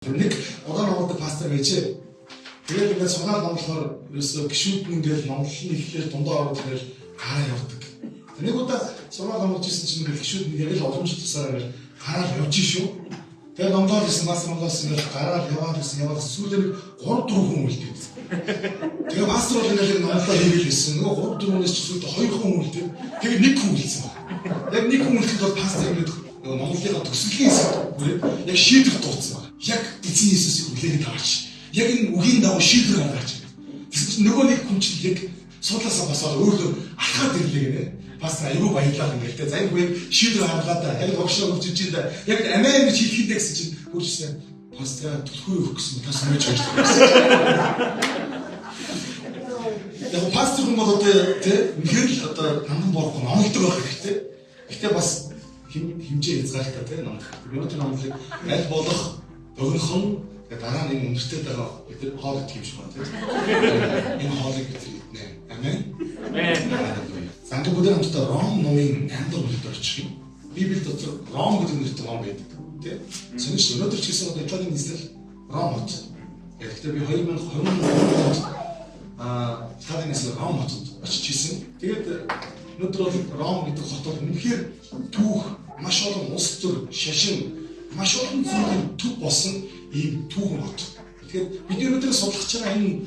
Нэг удаан намайг пастор байжээ. Тэгээд ингээд сугаал номлохоор ерөөсөө гişүүд нь ингээд номлолын ихлээр дундаа ороод тэгээд гараа явдаг. Нэг удаа сугаал номлож исэн чинь ингээд гişүүд нь яг л боломжтой тусаар ингээд гараа явж шүү. Тэгээд номлоод исэн пастормоос ингээд гараа яваад сүүлээр 3-4 хүн үлдээд. Тэгээд пастор бол ингээд номлоо хийгээл хэлсэн. Нөгөө 3-4-өөс ч сүүлдээ 2 хүн үлдээд. Тэгээд 1 хүн үлдсэн байна. Яг 1 хүн үлдэхэд бол пастор ингээд номлолынхаа төсөлгийн хэсэгт яг шийдвэр дууцсан байна. Яг эзэн Иесусыг хүлээн аваач. Яг энэ үгийн дагуу шийдвэр гаргаач. Тэгсэн чинь нөгөө нэг хүн чинь яг суудлаасаа босоод өөрөө алхаад ирлээ гэнэ. Пастор аюу баярлалаа ингээд те. За энэ хүн шийдвэр гаргаад та яг огшоо өгч чинь да. Яг амиа гэж хэлэхдээ гэсэн чинь хурцсан. Пастор түлхүү өгөх гэсэн тас мэж байж байгаа. Яг пастор хүн бол те үнэхээр л одоо ханган борох номлодог байх хэрэгтэй. Гэтэ бас хэмжээ хязгаартай те номлох. Өнөөдөр номлыг аль болох богинохон дараа нь энэ өндөртэй байгаа бид хоол идэх юм шиг байна тийм. Энэ хоолыг бид иднэ. Амен. Амен. Сангийн бүдэр хамтдаа Ром номын 8 дугаар бүлэгт орчих юм. Библи дотор Ром гэдэг нэртэй Ром байдаг тийм. Зөвхөн өнөөдөр ч гэсэн одоо Италийн нийслэл Ром хот. Гэхдээ би 2020 онд Италийн нийслэл Ром хотод очиж исэн. Тэгээд өнөөдөр бол Ром гэдэг хотод үнэхээр түүх маш олон улс төр шашин маш олон зүйлийн төв болсон ийм түүхэн хот. Тэгэхээр бид өнөөдөр судлах чараа энэ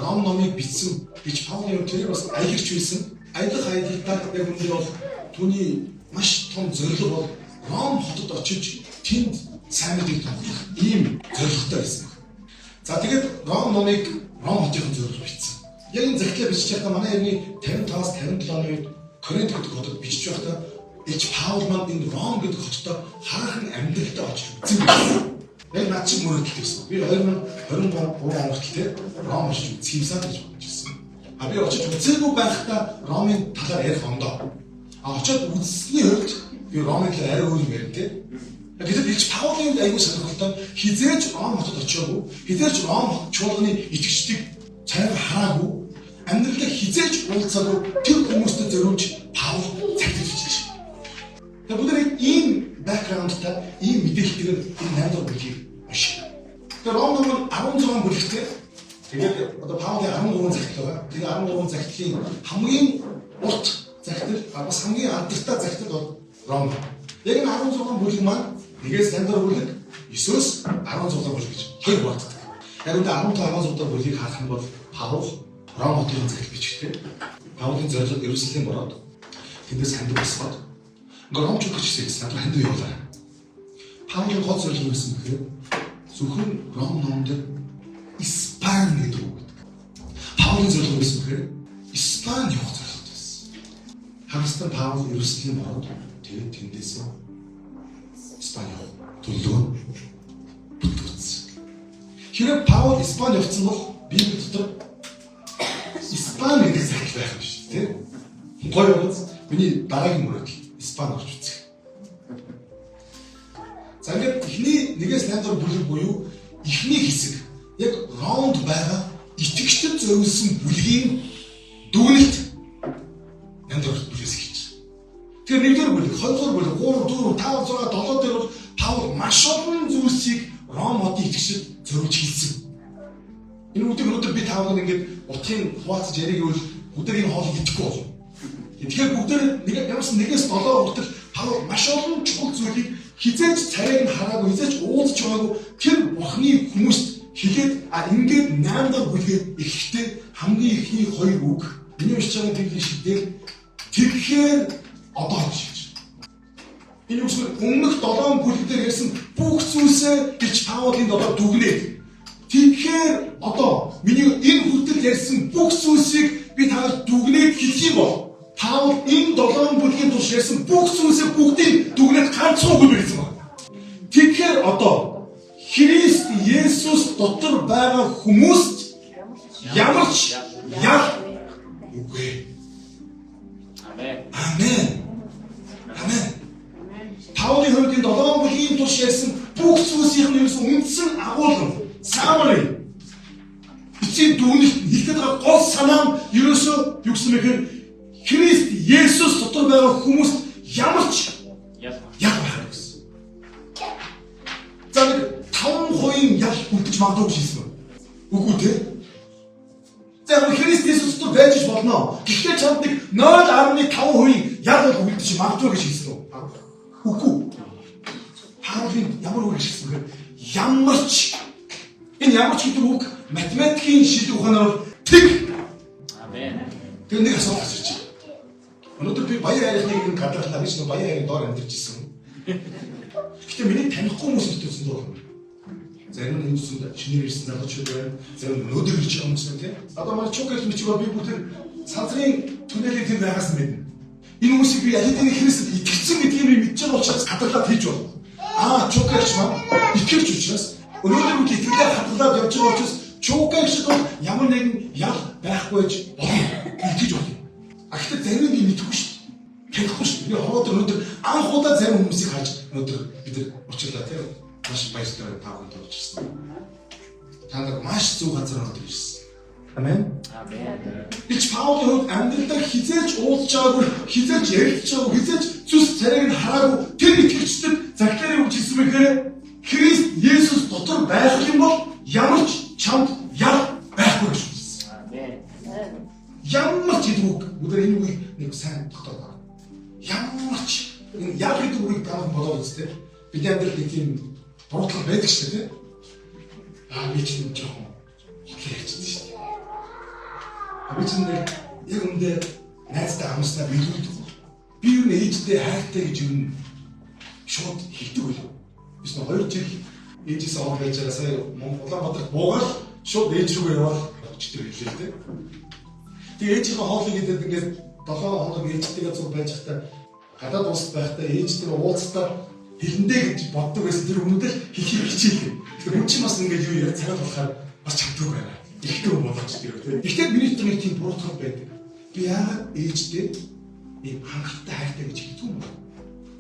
Ром номыг бичсэн гэж Паулын тэр бас аялгч байсан. Аялах аялалтаа яг үнэхээр бол түүний маш том зорилго бол Ром хотод очиж тэнд сайн мэдээг тунхаглах ийм зорилготой байсан. За тэгээд Ром номыг Ром хотын зорилго бичсэн. Яг энэ захидлаа бичиж байхдаа манай эртний 55-аас 57 оны үед Коринт гэдэг хотод бичиж байхдаа Эч Паул маань энэ Ром гэдэг хотод хараахан амьдралдаа очиж үзсэн байсан. Яг над шиг мөрөдөлт байсан. Би 2023 он хүртэл Ром очиж үзэх юмсан гэж бодож ирсэн. Би очиж үзээгүй байхдаа Ромын талаар ярих ондоо. Очоод үзсний хувьд би Ромын талаар арай өөр юм ярив те. Гэтэл Эч Паулын аягүй сонирхолтой хизээж Ром хотод очиагүй, хизээж Ром чуулганы итгэгчдийг цайгаар хараагүй, амьдралдаа хизээж уулзаагүй тэр хүмүүстэй зориулж Паул цагтж бичиж. Тэгээд бүгд ийм бэкграундтай ийм мэдээлэлтэйгээр энэ 8 дугаар бүлгийг уншив. Тэгээд Ром номын 16 бүлэгтэй тэгээд одоо Паулын 13 захидал байгаа. Тэгээд 13 захидлын хамгийн урт захидал бас хамгийн алдартай захидал бол Ром. Яг энэ 16 бүлэг маань 1-8 дугаар бүлэг, 9-өөс 16 дугаар бүлэг гэж хоёр багтдаг. Яг үүнд 15-16 дугаар бүлгийг харах юм бол Паул Ром хотын захидал бичгтэй. Паулын зорилго Иерусалим ороод тэндээс хандив босгоод Ромч гэж хэлсэн санаа хандив явуулаа. Паулын гол зорилго байсан гэхээр зөвхөн Ром номд Испани гэдэг үг гэдэг. Паулын зорилго байсан гэхээр Испани явах зорилго байсан. Хамстар Паул Иерусалим ороод тэгээд тэндээс Испани явах төлөө бүтгүүлсэн. Хэрэг Паул Испани явсан бол Библи дотор Испани гэдэг захидал байх юм шүү дээ. Гоё юм. Миний дараагийн мөрөдөл Испани орж үзэх. За ингээд эхний 1-8 дугаар бүлэг буюу эхний хэсэг яг Ромд байгаа итгэгчдэд зориулсан бүлгийн дүгнэлт 8 дугаар бүлгээс эхэлж байна. Тэгэхээр 1-р бүлэг, 2-р бүлэг, 3, 4, 5, 6, 7 дээр бол Паул маш олон зүйлсийг Ром хотын итгэгчдэд зориулж хэлсэн. Энэ үгдийг өнөөдөр би таавал ингээд утгын хуваацаж ярих гэвэл бүгдийг энэ хоолыг идэхгүй болно. Тэгэхээр бүгдээр ямарс 1-ээс 7 хүртэл Паул маш олон чухал зүйлийг хизээж царайг нь хараагүй, хизээж уулзч байгаагүй тэр Бурхны хүмүүст хэлээд ингээд 8 дахь бүлгээр ихэхдээ хамгийн ихний хоёр үг миний уншиж байгаа Библийн шигдэл тэгэхээр одоо гэж. Энэ үгс өмнөх 7 бүлгээр ярьсан бүх зүйлсээ гэж Паул энд одоо дүгнээд тэгэхээр одоо миний энэ бүлдэл ярьсан бүх зүйлсийг би танад дүгнээд хэлэх юм бол Паул энэ 7 бүлгийн турш ярьсан бүх зүйлсээ бүгдийг дүгнээд ганцхан үг хэлсэн байна. Тэгэхээр одоо Христ Есүс дотор байгаа хүмүүст ямар ч ял үгүй. Амен. Амен. Амен. Паулын хувьд энэ 7 бүлгийн турш ярьсан бүх зүйлсийн үндсэн агуулга summary бичиг дүгнэлт хэлэхэд байгаа гол санаа нь ерөөсөө юу гэсэн мэхээр Христ Есүс дотор байгаа хүмүүст ямар ч ял байх гэсэн. За нэг 5% ял үлдэж магадгүй гэж хэлсэн үү? Үгүй те. За Христ Иесусд байж болно. Гэхдээ чамд нэг 0.5% ял бол үлдэж магадгүй гэж хэлсэн үү? Үгүй. Паулын ямар үг хэлсэн бэ? Ямарч энэ ямарч гэдэг үг математикийн шийдвэр ухаанаар тэг. Амен. Тэр нэг асуулт асууж байна. Өнөөдөр би баяр хайрыг нэг гадаалаа гэж баяр хайрын доор амьдарч ирсэн. Гэхдээ миний танихгүй хүмүүс төсөн доо. Зарим нь энэ шинээр ирсэн залуучууд байна. Зарим нь өнөөдөр ирж байгаа хүмүүс байна тийм. Одоо манай чукэл мичгөө би бүтэн сандрын түнэлийг тэр байгаас нь мэднэ. Энэ хүмүүсийг би аль хэдийн Христэд итгэсэн гэдгийг би мэдж байгаа учраас хадгалаад хийж байна. Чукэлч маань итгэвч учраас өнөөдөр бид итгэлээр хадгалаад явж байгаа учраас чукэлчд бол ямар нэгэн ял байхгүй гэж итгэж байна. Гэхдээ зарим нь мэдхгүй шүү дээ. Танихгүй шүү дээ. Би өнөөдөр анх удаа зарим хүмүүсийг харж өнөөдөр бид уучлаа тийм. Маш баярлалаа таавд орчихсон. Та нар маш зөв газар орж ирсэн. Амен. Амен. Ич Паулын хувьд амьдралдаа хизээж уулзж байгаагүй, хизээж ярилцж байгаагүй, хизээж зүс царайг нь хараагүй тэр итгэгчдэд Захари үг хэлсэн мэхээр Христ Есүс дотор байх юм бол ямар ч чамд ял байхгүй гэж хэлсэн. Амен. Ямар ч гэдэг үг өдөр энэ үгийг нэг сайн тогтоох. Ямар ч энэ ял гэдэг үгийг таах болоо үстэй. Бид амьдрал нэг тийм буруудлага байдаг шүү дээ. Би ч нэг жоохон хэлчихсэн шүү дээ. Би ч нэг яг үндэ найзтай амснаа биелүүлдэг. Би юу нэ ээжтэй хайртай гэж юу шууд хэлдэг байлаа. Биш нэг 2 жил ээжээс авах байж байгаа сая Улаанбаатарт буугаад шууд ээж рүүгээ яваад өчтөр хэлээ дээ. Тэгээ ээжийнхээ хоолыг идээд ингээд 7 хоног ээжтэйгээ зур байж захтай гадаад улсад байхдаа ээжтэйгээ уулзтаа хэлэндээ гэж боддог байсан тэр өмнөд хийхийг хичээлээ. Тэгэхээр хүн чинь бас ингээд юу яа цагаат болохоор бас чаддаг байна. Ихтэй болгож тэр тийм. Гэхдээ миний тэр нэг тийм буруудах байдаг. Би яагаад ээжтэй ийм хангалттай хайртай гэж хэлдэг юм бэ?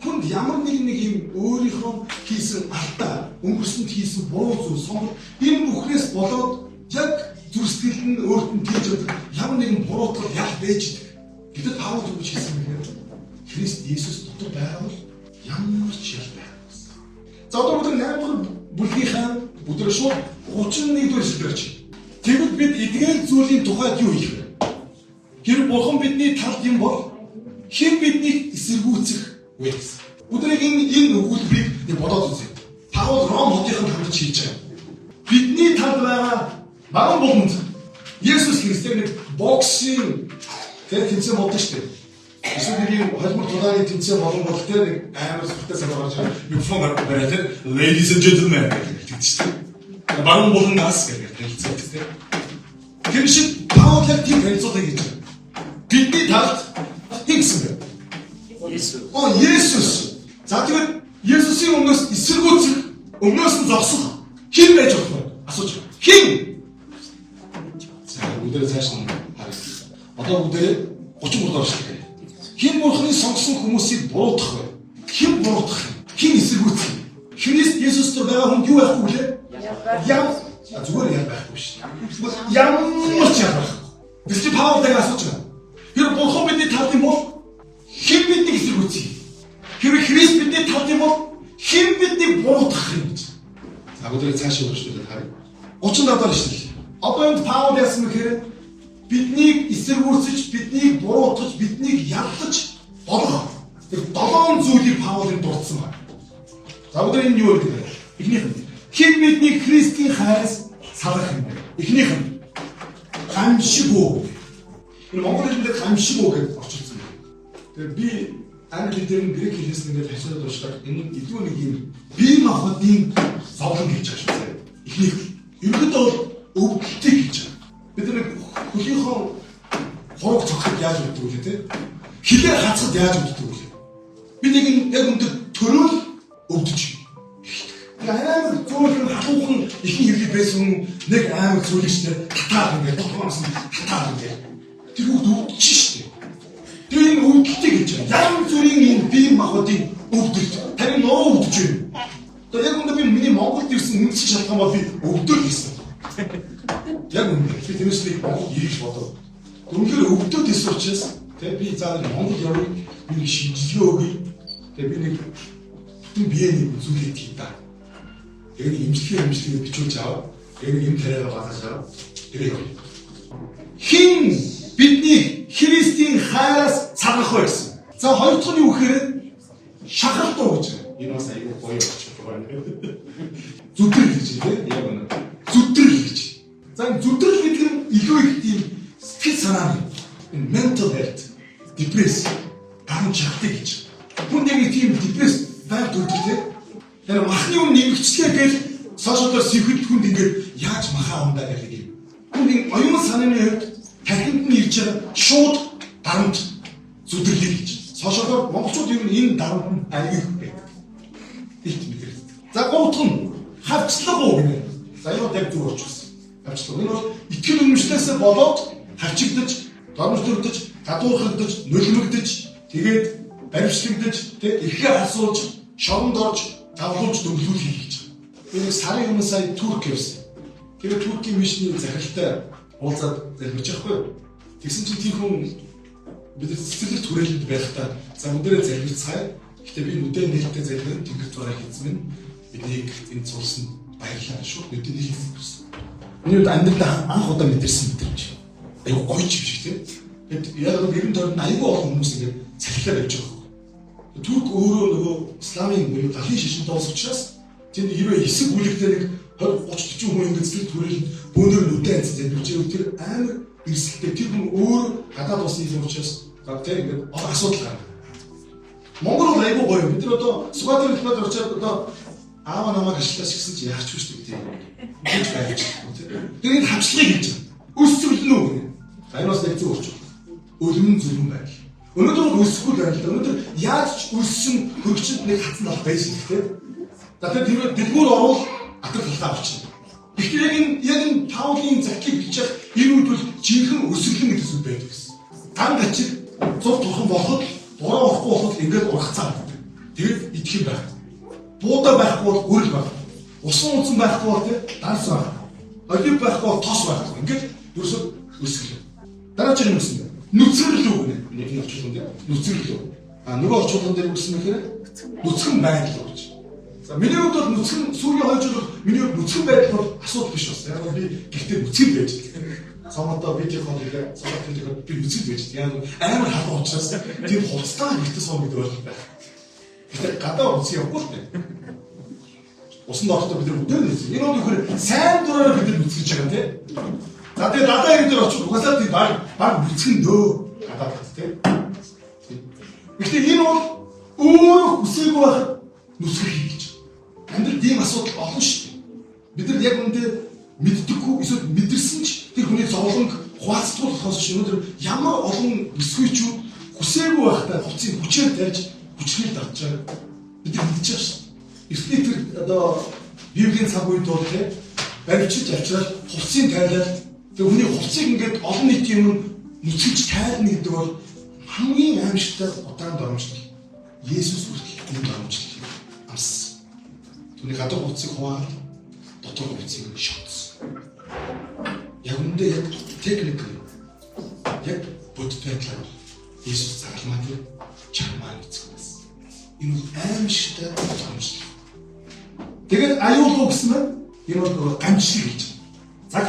Хүнд ямар нэг юм өөрийнхөө хийсэн алдаа, өнгөрсөнд хийсэн буруу зүйл сонгол энэ бүхнээс болоод яг зүрсгэлд нь өөрт нь тийж байдаг ямар нэгэн буруудах ял байж идэг. Гэтэл Паул юу гэж хэлсэн бэ гэхээр Христ Есүс дотор байгаа бол ямар ч ял байхгүй. За одоо бид 8 дахь бүлгийнхаа өдөр шууд 31 дугаар эшлэлээр чи. Тэгвэл бид эдгээр зүйлийн тухайд юу хийх вэ? Хэрэг Бурхан бидний талд юм бол хэн биднийг эсэргүүцэх вэ гэсэн. Өдрийн энэ өгүүлбэрийг нэг бодоод үзье. Паул Ром хотынханд хамж хийж байгаа. Бидний талд байгаа баган буланд Есүс Христээр нэг боксинг тэмцээн болдог шүү дээ. Эсвэл нэг холбоо тулааны тэмцээн болон бол тэр нэг амар сүртэй цаг гарч байгаа. Микрофон бариад тэр ladies and gentlemen гэдэг чинь. Баган булангаас гэдэг хэлцээ. Тэр шиг Паул яг тийм хэлцүүлэг хийж байгаа. Бидний талд тэгсэн бэ? Есүс. Есүс. За тэгвэл Есүсийн өмнөөс эсэргүүцэх, өмнөөс нь зогсох хэн байж болох вэ? Асууж байна. Хэн? За өдөр цааш нь харъя. Одоо бүгдээ 33 доор шилжээ. Хэн Бурханы сонгосон хүмүүсийг буруутгах вэ? Хэн буруутгах вэ? Хэн эсэргүүцэх вэ? Христ Есүстөр байгаа хүнд юу байхгүй вэ? Зүгээр яа байхгүй шүү. Ямар ч яа байхгүй. Бид Паулыг асууж байгаа. Тэр Бурхан бидний талд юм бол хэн биднийг эсэргүүцэх? Хэрвээ Христ бидний талд юм бол хэн биднийг буруутгах юм гэж. За өдрөө цаашаа өргөжлүүлээд харъя. 37 доор шилжээ. Одоо энэ Паул яасан гэхээр биднийг эсэргүүцэж, биднийг буруутгаж, биднийг ялгаж болгох. Тэр 7 зүйлийг Паулын дурдсан байна. За өдөр энэ юу гэдэг вэ? Эхнийх нь хэн бидний Христийн хайраас салгах юм бэ? Эхнийх нь гамшиггүй. Энэ монгол хэлээр гамшиггүй гэж орчуулсан байна. Тэгэхээр би англи хэлээр нь грек хэлээс ингээд хашаад уушдаг. Энэ илүү нэг юм бие махбодын зовлон гэж байгаа шүү. Эхнийх ерөнхийдөө бол өвдөлтийг гэж байгаа. Бид нэг хөлийнхөө хураг цогцоход яаж өвддөг вэ те? Хилээр хацхад яаж өвддөг вэ? Би нэг яг өндөр төрөөл өвдөж амар зөөлөн халуухан ихний хэвлэл байсан нэг амар зөөлөгчтэй татаад ингээд тогтмоос нь татаад ингээд тэр бүгд өвдөж шээ. Тэр энэ өвдөлтийг гэж байна. Янз бүрийн энэ бие махбодын өвдөлт. Таны ноо өвдөж байна. Одоо яг өндөр би миний Монголд ирсэн үндэс шалтгаан бол би өвдөл гэсэн. Яг үнэ. Би тэрээс нэг Монгол ирэх бодов. Үнэхээр өвдөд исэн учраас тэгээ би заа Монгол явъя. Би нэг шинжилгээ өгье. Тэгээ би нэг биений зүйлийг хийдаа. яг имжлэгээ бичүүлж аваад яг юм тариага багаж аваад тэрийг хин бидний Христийн хайраас салгах вэ гэсэн. За хоёр дахь нь юу гэхээр шахалт уу гэж. Энэ бас аюу гоё болчих байна. Зүтгэл гэж тийм яг үнэ. Зүтгэл гэж. За зүтгэл гэдэг нь илүү их тийм сэтгэл санааны mental health, depress, дан чахдаг гэж. Хүн нэг тийм depress байр төрөлтэй. Тэр махны өмнө нэмэгчлээ гэж сошиалдор сэвхэд хүнд ингээд яаж махаа ундаа гэх юм. Хүн нэг оюун санааны хувьд тархинд нь ирж байгаа шууд дарамт зүтгэл гэж. Сошиалдор монголчууд ер нь энэ дарамт аяг байдаг. Илт мэдрээд. За гуравдах нь хавцлага уу гэнэ. За юу яг зүг болчихсон. Хавцлага. Энэ бол итгэл үнэмшлээс болоод хавчигдаж, дормжлогдож, гадуурхагдаж, нулимгдаж, тэгээд баримтлагдаж, тэгээд эрхээ асууж, шоронд орж, давлуулж дөнгөлүүлэх гэж. Энэ сарын өмнө сая Турк явсан. Тэгээд Туркийн мишний захиралтай уулзаад залбирч байхгүй юу? Тэгсэн чинь тийм хүн бид цэцэрлэг түрээлэнд байхдаа за өдөрөө залбирцгаая. Гэхдээ би нүдэн нээлттэй залбирэн тэнгэрт бараа хийсэн минь биднийг энэ цуулсан баярлалаа шүү. Нүдэн нээлттэй гэсэн. Миний үед амьдралаа анх удаа мэдэрсэн мэдрэмж. Айгу гоё ч биш тийм. Тэгэд яг гэрэн тойрон айгу олон хүмүүс ингэ цахилаар явж байгаа. Турк өөрөө нөгөө исламын буюу галын шишин тоос учраас тэнд хэрвээ хэсэг бүлэгтэй нэг 20-30-40 хүн ингэ цэцэрлэг түрээлэнд бөөнөр нүдэн залбирч байгаа тэр амар эрсэлтэй тэр хүн өөр гадаад улсын юм учраас тэр ингэ асуудал гарна. Монгол бол айгу гоё. Бид нар одоо Сүхбаатарын хэлбэрээр очиад одоо аав намайг ашлаас гисэн чи яах ч биш үү тийм. Гэж байж байгаа. Тэгээд хамтлагыг хийж байгаа. Өсвөл үү. Энэ бас нэг зүйл болчих. Өлмөн зүрхэн байл. Өнөөдөр бол өсөхгүй байл. Өнөөдөр яаж ч өссөн хөгжинд нэг хатсан тал байсан тийм. За тэгээд дэлгүүр орвол атар талтай болчихно. Тэгэхээр яг энэ Паулийн захлыг бичих энэ үед бол жинхэнэ өсөглөн гэдэг зүйл байдаг гэсэн. Ган гачиг зур турхан болоход буруу орохгүй болоход ингээд ургацаа байдаг. Тэгээд идэх юм байна. Буудаа байхгүй бол гүрэл байна. Усан унсан байхгүй бол данс байна. Олив байхгүй бол тос байна. Ингээд ерөөсөө өсгөл. Дараагийн юм гэсэн. Нүцгэрлүү гэнэ. Нэг нь очилгон дээр нүцгэрлүү. Нөгөө очилгон дээр үгсэн мэхээр нүцгэн байдал гэж. За миний хувьд бол нүцгэн сүүгийн хойж бол миний хувьд нүцгэн байдал бол асуудал биш бас. Яг би гэхдээ нүцгэн байж байгаа. Самата видео конференц самата би нүцгэн байж байгаа. Яг амар халуун учраас тийм хуцтай хэрэгтэй сум гэдэг бол байна. Тэгэхээр гадаа үсээ явахгүй л дээ. Усан доортой бид нар өдөр нүцгэн. Энэ бол нөхөр сайн дураараа бид нар нүцгэж байгаа тийм. За тэгээ дадаа ирээд очих угаасаа тийм баг нүцгэн нөө гадаад тийм. Гэхдээ энэ бол өөрөө хүсээгүй байх нүцгэн хийж. Амьдрал тийм асуудал олон шүү дээ. Бид нар яг үүндээ мэддэггүй эсвэл мэдэрсэн ч тэр хүний зовлонг хуваалцдаг болохоос ч өнөөдөр ямар олон өсгөөчүүд хүсээгүй байхдаа хувцсыг хүчээр тарьж хүчээр давж байгаа. Бид нар мэдчихэж байна шүү. Эртний тэр одоо Библийн цаг үед бол тийм баримчилж авчраад хувцсыг тайлаад тэр хүний хувцсыг ингээд олон нийтийн өмнө нүцгэж тайлна гэдэг бол хамгийн аимшигтай удаан доромжлол. Есүс хүртэл энэ доромжлол амссан. Түүний гадар хувцсыг хуваад дотор хувцсыг шотсон. Яг үндэ яг техник яг бодтойтлаа Есүс загалмаа тэр чармаа нүцгэнээс. Энэ аимшигтай доромжлол. Тэгээд аюулгүй гэсэн нь энэ бол гамчлал гэж. Цаг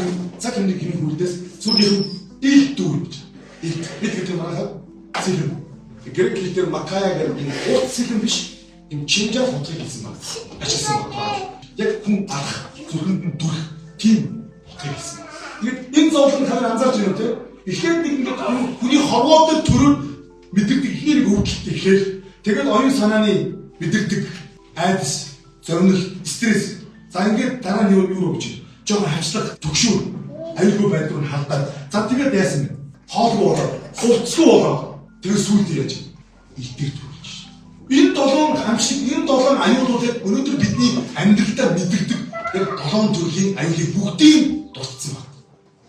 хэмнэг хэмнэг хүрдээс зүрхийн ил дүүж. Бид гэдэг марахад сэлэм. Грек хэлээр макая гэдэг энэ урт сэлэм биш. Энэ чинжаа хотыг хэлсэн баг. Ачсан баг. Яг хүн арах зүрхэнд нь дүрх тийм хотыг хэлсэн. Тэгээд энэ зовлон тавир анзаарч байна тийм. Эхлээд нэг ингээд хүний хорвоотой төрөв мэдэрдэг ихнийг өвдөлт ихээр тэгээд оюун санааны мэдэрдэг айдас, зорнол, стресс. За ингээд дараа нь юу гэж жоохон хавчлах, төгшүүр, аюулгүй байдлыг халдаад. За тэгээд яасан бэ? Хоолгүй болоод, хувцсгүй болоод тэгээд сүлд яаж илтгэр төрүүлж. Энэ 7 хамшиг, энэ 7 аюулуудыг өнөөдөр бидний амьдралдаа мэдэрдэг яг 7 төрлийн аюулыг бүгдийг дурдсан байна.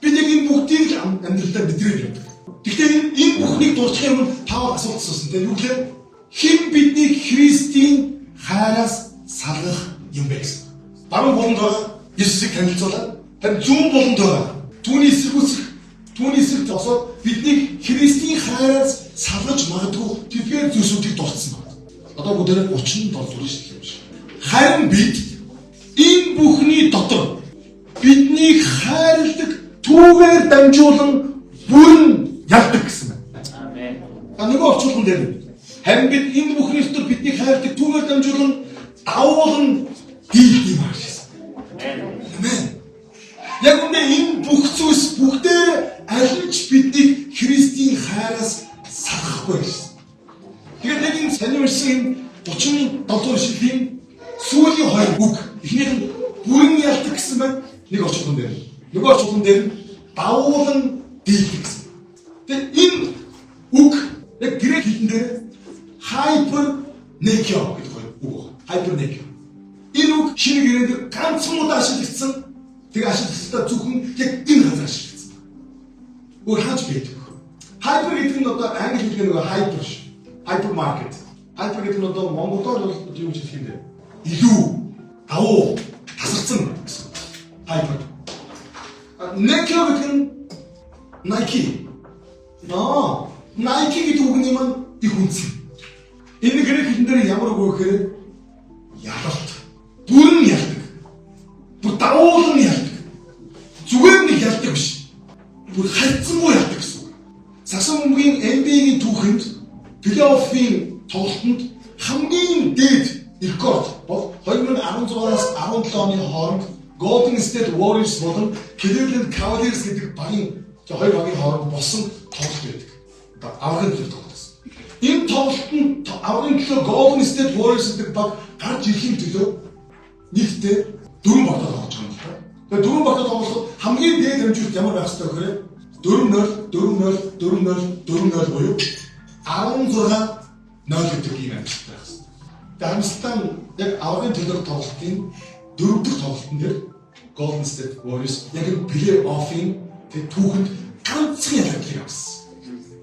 Бид яг энэ бүгдийг амьдралдаа мэдрээд байдаг. Гэхдээ энэ бүхнийг дурдах юм тав асуулт асуусан тийм юу гэхээр хэн бидний Христийн хайраас салгах юм бэ гэсэн. Баруун болонд байгаа Есүсийг танилцуулаад тань зүүн болонд байгаа түүний эсрэг зогсоод биднийг Христийн хайраас салгаж магадгүй тэдгээр зүйлсүүдийг дурдсан байна. Одоо бүгдээр 37 дугаар шүү дээ. Харин бид Энэ бүхний дотор биднийг хайрладаг түүгээр дамжуулан бүрэн ялдаг гэсэн байна. Амен. Нөгөө орчуулган дээр харин бид энэ бүхний дотор биднийг хайрладаг түүгээр дамжуулан давуулан дийлдэг юм аа гэсэн. Амен. Яг үнэ энэ бүх зүйлс бүгдээр аль ч биднийг Христийн хайраас салахгүй гэсэн. Тэгээд нэг энэ саниулсан 37 шилийн сүүлийн хоёр үг эхнийх нь бүрэн ялдаг гэсэн байна. Нэг орчуулган дээр. Нөгөө орчуулган дээр давуулан дийлдэг гэсэн. Тэгээд энэ үг яг грек хэлэн дээр hypernekio гэдэг үг байна. Hypernekio. Энэ үг шинэ гэрээр ганцхан удаа ашиглагдсан. Тэгээ ашиглагдсан зөвхөн яг энэ газар ашиглагдсан. Өөр хаач байдаг. Hyper гэдэг нь одоо англи хэлээр нөгөө hyper ш. Hypermarket. Hyper гэдэг нь одоо монголоор бол юу гэж хэлэх юм бэ? Илүү давуу тасарсан гэсэн. Hyper. Nekio гэдэг нь Nike. Nike гэдэг үгний маань их үнэтэй. Энэ грек хэлэн дээр ямар үг вэ гэхээр ялалт. Бүрэн ялдаг. Бүр давуулан ялдаг. Зүгээр нэг ялдаг биш. Бүр хайцсангүй ялдаг гэсэн үг. Сасан бөмбөгийн NBA-ийн түүхэнд плей-оффын тоглолтод хамгийн дээд рекорд бол 2016-аас 17 оны хооронд Golden State Warriors болон Cleveland Cavaliers гэдэг хоёр багийн хооронд болсон тоглолт байдаг. Аврагын төлөв тоглолт. Энэ тоглолтод аврагын төлөө Golden State Warriors гэдэг баг гарч ирэхийн төлөө нийтдээ 4 багтаа тоглож байгаа юм байна. Тэгээд 4 багтаа тоглоход хамгийн дээд хэмжээнд ямар байх ёстой вэ гэхээр 4-0, 4-0, 4-0, 4-0 буюу 16-0 гэдэг юм байх ёстой. Тэгээд харамсалтай яг аврагын төлөв тоглолтын 4 дахь тоглолтын дээр Golden State Warriors яг энэ плей-оффын түүхэнд ганцхан ялгалыг авсан.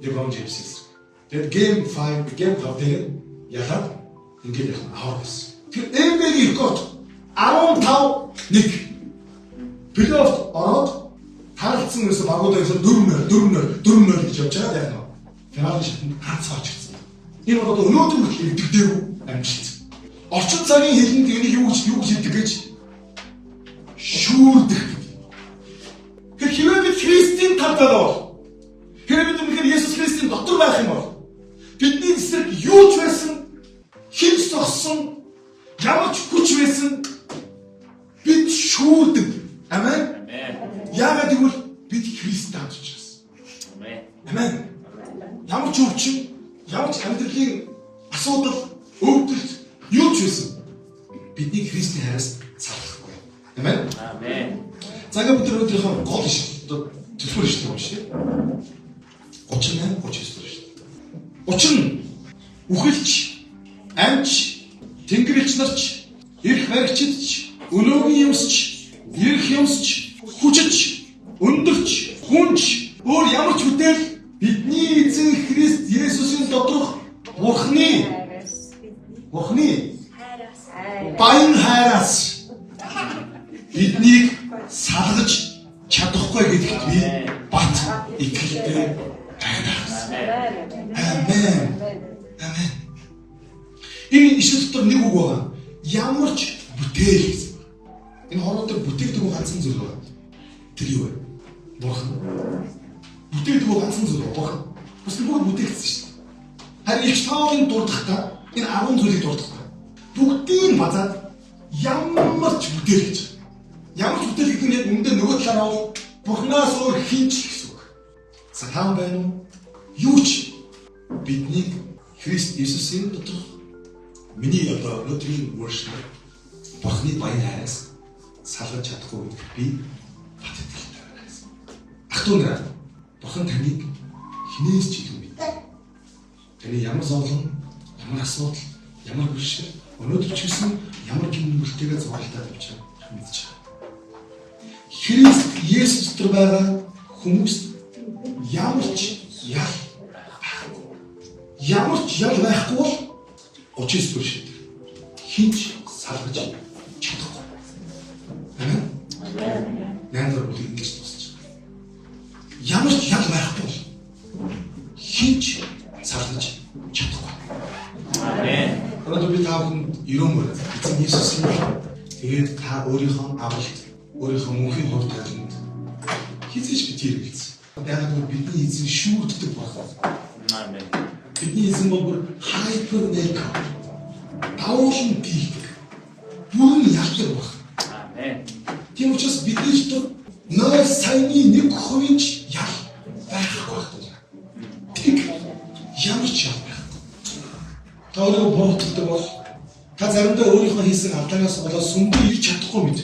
LeBron James. Тэгээд Game 5 дээр ялаад ингээд авсан. Тэр NBA-ийн рекорд 15-1 плей-офф ороод харагдсан гэсэн багуудаа гэсэн 4-0 гэж явж байгаа яг нь. Финалын шатнд ганцхан очсон. Энэ бол одоо өнөөдөр хүртэл ирдэгдээгүй амжилт. Орчин цагийн хэлэнд энийг юу гэж хэлдэг гэж шүүрдэг. Хэрвээ бид Христийн талдаа бол хэрвээ бид Есүс Христийн дотор байх юм бол бидний эсрэг юу ч байсан хин зогссон ямар ч хүч байсан бид шүүрдэг. Амен. Яагаад гэвэл бид Христтэй хамт учраас. Амен. Ямар ч өвчин, ямар ч амьдралын асуудал, өвдөлт юу ч байсан бидний Христийн хайраас салахгүй. Амен. Амен. За ингээд бид өнөөдрийнхөө гол иш төлөвлөр шүү дээ шүү. 38 39 шүү. 30 үхэлч, амч, тэнгэрлэгч нарч, эрх баригчдч, өнөөгийн юмсч, эрх юмсч, хүчч, өндөрч, хүнч, өөр ямар ч бүтээл бидний эзэн Христ Есүсийн доторх Бурхны баян хайраас биднийг салгаж чадахгүй гэдэгт би бат итгэлтэй байна. Амен. Амен. Энэ ишл дотор нэг үг байгаа. Ямар ч бүтээл гэсэн. Энэ хорвоо дээр бүтээгдэхүүн ганцхан зүйл байна. Тэр юу вэ? Бурхан. Бүтээгдэхүүн ганцхан зүйл байна. Бурхан. Бус нь бүгд бүтээгдсэн шүү дээ. Харин их таавын дурдахдаа энэ 10 зүйлийг дурдахдаа бүгдийг базаад ямар ч бүтээл гэж. Ямар ч бүтээл гэдэг нь яг үндэ нөгөө талаараа бол Бурханаас өөр хинч гэсэн үг. Сатан байна уу? Юу ч бидний Христ Есүсийн доторх миний одоо өнөөдрийн worship Бурханы баян хайраас салгаж чадахгүй гэдэгт би бат итгэлтэй байна гэсэн. Ахтунаа Бурхан таныг хинээс ч илүү мэднэ. Таны ямар зовлон, ямар асуудал, ямар бэрхшээл өнөөдөр ч гэсэн ямар гинмэлтэйгээ зугаалтаад явж байгаа мэдж байгаа. Христ Есүс дотор байгаа хүмүүст ямар ч ял байхгүй. Ямар ч ял байхгүй бол 39 бүр шийдэ. Хинч салгаж чадахгүй. Амен. Нандар бол ингэж тусч байгаа. Ямар ч ял байхгүй бол хинч салгаж чадахгүй. Амен. Өнөөдөр би таавд өрөмөр эзэн Есүсийн Тэгээд та өөрийнхөө авалт, өөрийнхөө мөнхийн хувь тавиланд хизээж битгий хэрэгэлсэн. Яг нь бидний эзэн шүүрддэг байна. Амен. Бидний эзэн бол бүр хайпернек. Дауулан тийх. Бүрэн ялдаг байна. Амен. Тийм учраас бидний ч 0.1% ял байх байна. Тэг ямар ч ял байх. Та өөрөө буруутгадаг бол та заримдаа өөрийнхөө хийсэн алдаагаас болоод сүмдээ ирж чадахгүй мэд.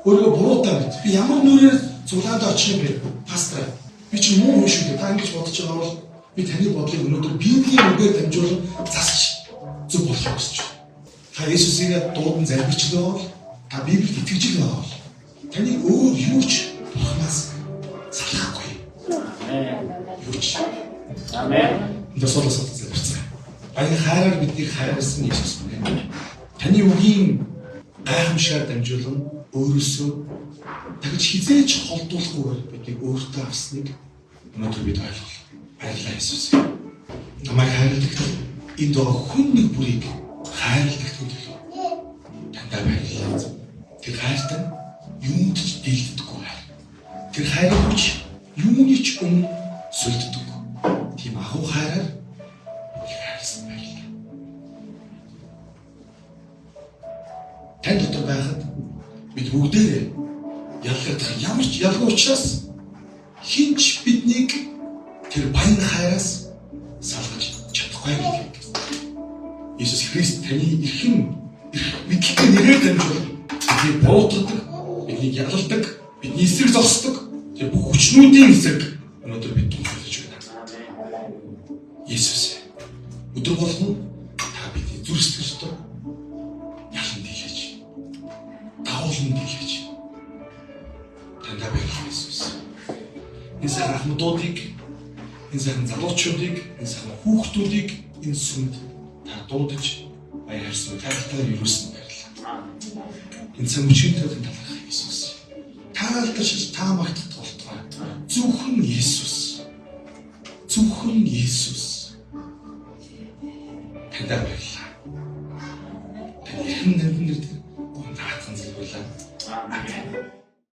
Өөрийгөө буруутаа мэд. Би ямар нүрээр цуглаанд очих юм бэ? Пастор. Би ч муу хүн шүү дээ. Та ингэж бодож байгаа бол би таны бодлыг өнөөдөр Библийн үгээр дамжуулан засч зөв болгох гэж байна. Та Есүсийг дуудан залбирчдаг бол та Библиэд итгэж байгаа бол таны өөр юу ч Бурханаас салахгүй. Амен. Юу ч. Амен. Досолос залбирцгаа. Баян хайраар биднийг хайрласан Есүс байна. Таны үгийн гайхамшигар дамжуулан өөрөөсөө тэгж хизээж холдуулахгүйгээр биднийг өөртөө авсныг өнөөдөр бид ойлголоо. Баярлалаа Есүс. Намайг хайрладаг энэ доо хүн нэг бүрийг хайрладаг төлөө. Тандаа баярлалаа. Тэр хайртай юунд ч дийлддэггүй хайр. Тэр хайрын хүч юуны ч өмнө сүлддэггүй. Тийм ахуй хайраар хайрсан баярлалаа. Тань дотор байхад бид бүгдээрээ ялгагдах ямар ч ялгаа учраас хинч биднийг тэр баян хайраас салгаж чадахгүй гэдэг. Иесус Христ таны эрхэм мэдлэгийн нэрээр дамжуулан биднийг буруутгадаг, биднийг ялалдаг, бидний эсрэг зогсдог тэр бүх хүчнүүдийн эсрэг өнөөдөр бид тунхаглаж байна. Иесус өдөр болгон та бидний зүрх сэтгэлд ялан дийлж, даулан дийлж тандаа баярлалаа Иесус. Энэ сайхан ахмадуудыг, энэ сайхан залуучуудыг, энэ сайхан хүүхдүүдийг энэ сүмд та дуудаж баярсан тайлтаар юусэн баярлалаа. Энэ цаг мөчөнтэй талархах Иесус. Та алдаршиж та магтах болтугай. Зөвхөн Иесус. Зөвхөн Иесус. Тандаа баярлалаа. Таны эрхэм нэрээр гомдоотхан залбирлаа. Амен.